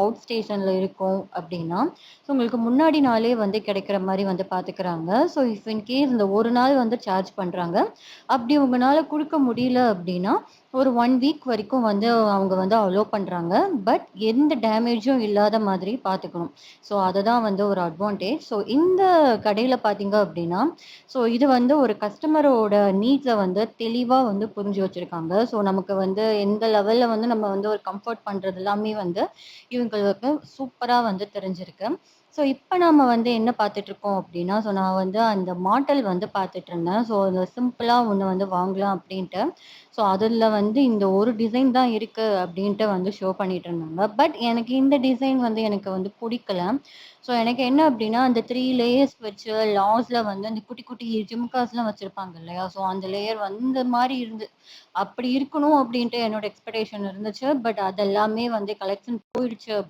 Out ஸ்டேஷன்ல இருக்கோம் அப்படின்னா, ஸோ உங்களுக்கு முன்னாடி நாளே வந்து கிடைக்கிற மாரி வந்து பார்த்துக்கிறாங்க. ஸோ இஃப் இன் கேஸ் இந்த 1 நாள் வந்து சார்ஜ் பண்றாங்க. அப்படி உங்கனால குடுக்க முடியல அப்படின்னா, ஒரு 1 வீக் வரைக்கும் வந்து அவங்க வந்து அலோவ் பண்றாங்க. பட் எந்த டேமேஜும் இல்லாத மாதிரி பார்த்துக்கணும். ஸோ அதுதான் வந்து ஒரு அட்வான்டேஜ். ஸோ இந்த கடையில பார்த்தீங்க அப்படின்னா, ஸோ இது வந்து ஒரு கஸ்டமரோட நீட்ஸ வந்து தெளிவா வந்து புரிஞ்சு வச்சிருக்காங்க. ஸோ நமக்கு வந்து எந்த லெவல்ல வந்து நம்ம வந்து ஒரு கம்ஃபோர்ட் பண்றது எல்லாமே வந்து இவங்களுக்கு சூப்பரா வந்து தெரிஞ்சிருக்கு. ஸோ இப்ப நாம வந்து என்ன பார்த்துட்டுருக்கோம் அப்டின்னா, ஸோ நான் வந்து அந்த மாடல் வந்து பார்த்துட்டுருந்தேன். ஸோ அந்த சிம்பிளா ஒண்ணு வந்து வாங்கலாம் அப்டின்ட்டு. ஸோ அதுல வந்து இந்த ஒரு டிசைன் தான் இருக்கு அப்டின்ட்டு வந்து ஷோ பண்ணிட்டுருந்தாங்க. பட் எனக்கு இந்த டிசைன் வந்து எனக்கு வந்து புடிக்கல. ஸோ எனக்கு என்ன அப்டின்னா, அந்த 3 லேயர்ஸ் வச்சு லாஸ்ட்ல வந்து அந்த குட்டி குட்டி ஜிம்காஸ்லாம் வச்சிருப்பாங்க இல்லையா? ஸோ அந்த லேயர் வந்து மாரி அப்படி இருக்கணும் அப்டின்ட்டு என்னோட எக்ஸ்பெக்டேஷன் இருந்துச்சு. பட் அதெல்லாமே வந்து கலெக்ஷன் போயிடுச்சு அப்டி